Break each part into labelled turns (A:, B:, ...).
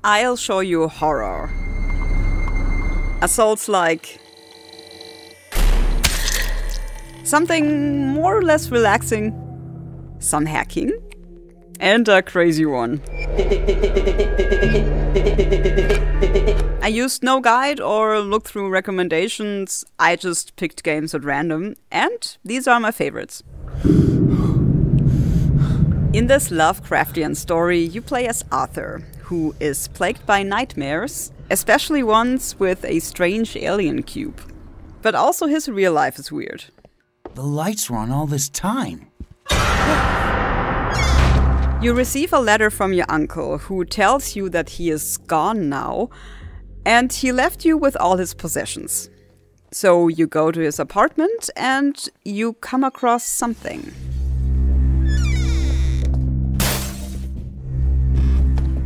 A: I'll show you horror. A Souls-like. Something more or less relaxing. Some hacking. And a crazy one. I used no guide or looked through recommendations. I just picked games at random. And these are my favorites. In this Lovecraftian story, you play as Arthur, who is plagued by nightmares, especially ones with a strange alien cube. But also his real life is weird.
B: The lights were on all this time.
A: You receive a letter from your uncle, who tells you that he is gone now, and he left you with all his possessions. So you go to his apartment and you come across something.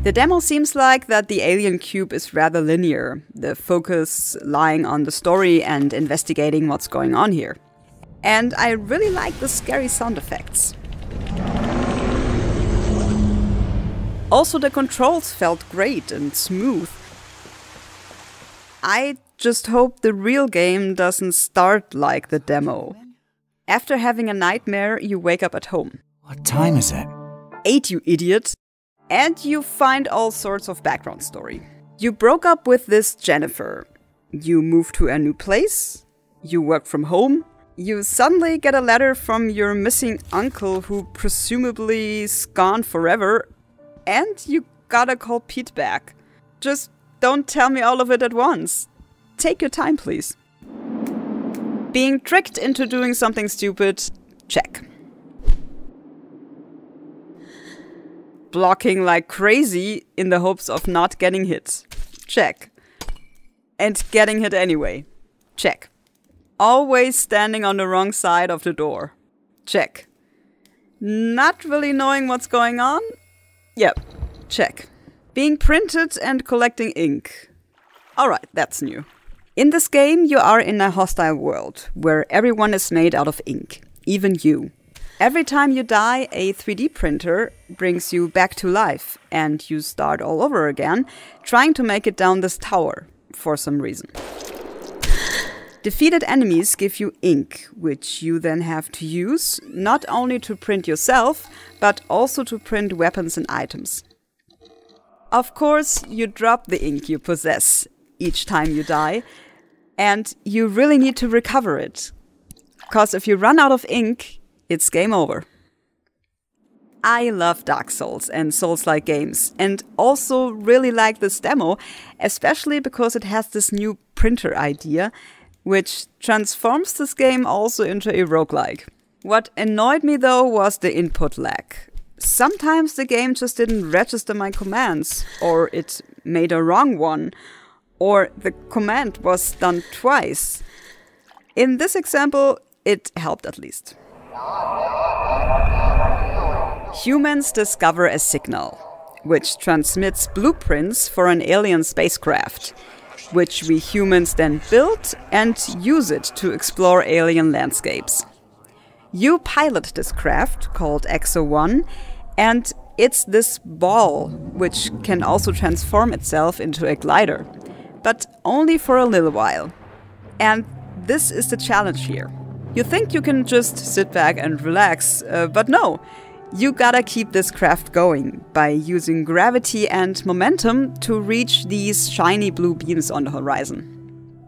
A: The demo seems like that the alien cube is rather linear, the focus lying on the story and investigating what's going on here. And I really like the scary sound effects. Also, the controls felt great and smooth. I just hope the real game doesn't start like the demo. After having a nightmare, you wake up at home.
B: What time is it?
A: 8, you idiot. And you find all sorts of background story. You broke up with this Jennifer. You moved to a new place. You work from home. You suddenly get a letter from your missing uncle who presumably is gone forever. And you gotta call Pete back. Just don't tell me all of it at once. Take your time, please. Being tricked into doing something stupid, check. Blocking like crazy in the hopes of not getting hit. Check. And getting hit anyway. Check. Always standing on the wrong side of the door. Check. Not really knowing what's going on? Yep. Check. Being printed and collecting ink. Alright, that's new. In this game, you are in a hostile world, where everyone is made out of ink. Even you. Every time you die, a 3D printer brings you back to life, and you start all over again, trying to make it down this tower, for some reason. Defeated enemies give you ink, which you then have to use, not only to print yourself, but also to print weapons and items. Of course, you drop the ink you possess each time you die, and you really need to recover it. 'Cause if you run out of ink, it's game over. I love Dark Souls and Souls-like games, and also really like this demo, especially because it has this new printer idea, which transforms this game also into a roguelike. What annoyed me though was the input lag. Sometimes the game just didn't register my commands, or it made a wrong one, or the command was done twice. In this example, it helped at least. Humans discover a signal, which transmits blueprints for an alien spacecraft, which we humans then build and use it to explore alien landscapes. You pilot this craft, called Exo One, and it's this ball, which can also transform itself into a glider, but only for a little while. And this is the challenge here. You think you can just sit back and relax, but no. You gotta keep this craft going by using gravity and momentum to reach these shiny blue beams on the horizon.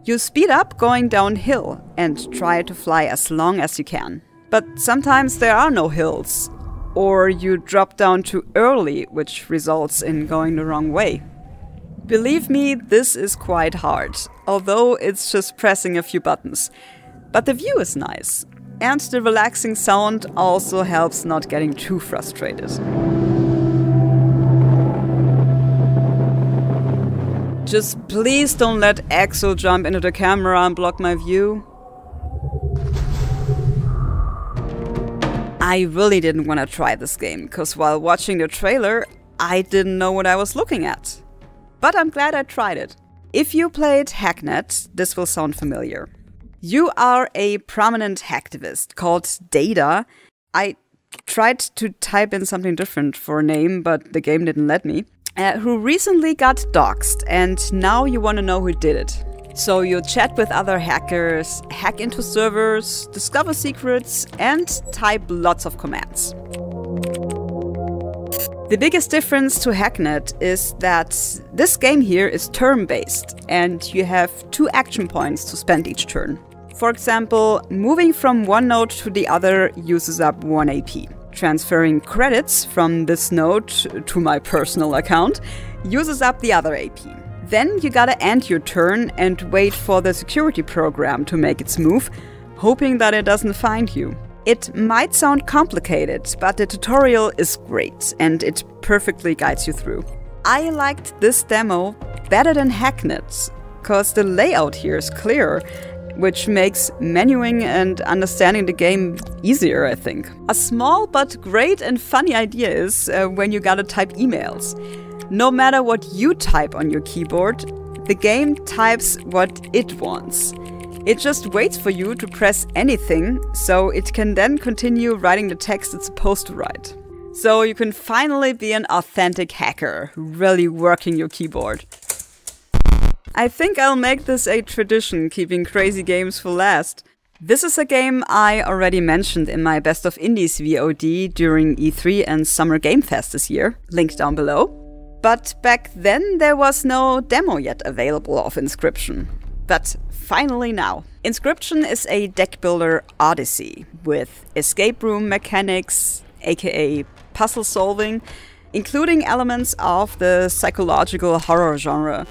A: You speed up going downhill and try to fly as long as you can. But sometimes there are no hills, or you drop down too early, which results in going the wrong way. Believe me, this is quite hard, although it's just pressing a few buttons. But the view is nice, and the relaxing sound also helps not getting too frustrated. Just please don't let Exo jump into the camera and block my view. I really didn't want to try this game, because while watching the trailer, I didn't know what I was looking at. But I'm glad I tried it. If you played Hacknet, this will sound familiar. You are a prominent hacktivist called Data. I tried to type in something different for a name, but the game didn't let me. who recently got doxxed, and now you want to know who did it. So you chat with other hackers, hack into servers, discover secrets, and type lots of commands. The biggest difference to Hacknet is that this game here is turn-based, and you have 2 action points to spend each turn. For example, moving from one node to the other uses up 1 AP. Transferring credits from this node to my personal account uses up the other AP. Then you gotta end your turn and wait for the security program to make its move, hoping that it doesn't find you. It might sound complicated, but the tutorial is great and it perfectly guides you through. I liked this demo better than Hacknet, cause the layout here is clear, which makes menuing and understanding the game easier, I think. A small but great and funny idea is when you gotta type emails. No matter what you type on your keyboard, the game types what it wants. It just waits for you to press anything, so it can then continue writing the text it's supposed to write. So you can finally be an authentic hacker, really working your keyboard. I think I'll make this a tradition, keeping crazy games for last. This is a game I already mentioned in my Best of Indies VOD during E3 and Summer Game Fest this year, link down below. But back then there was no demo yet available of Inscryption. But finally now. Inscryption is a deck builder odyssey with escape room mechanics, aka puzzle solving, including elements of the psychological horror genre.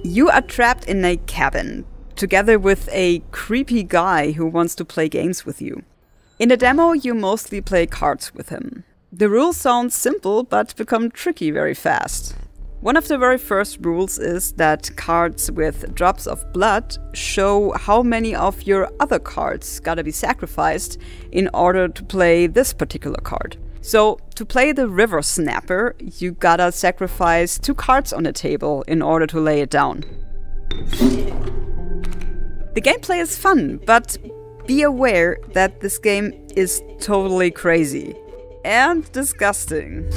A: You are trapped in a cabin, together with a creepy guy who wants to play games with you. In the demo, you mostly play cards with him. The rules sound simple, but become tricky very fast. One of the very first rules is that cards with drops of blood show how many of your other cards gotta be sacrificed in order to play this particular card. So, to play the River Snapper, you gotta sacrifice 2 cards on the table in order to lay it down. The gameplay is fun, but be aware that this game is totally crazy. And disgusting.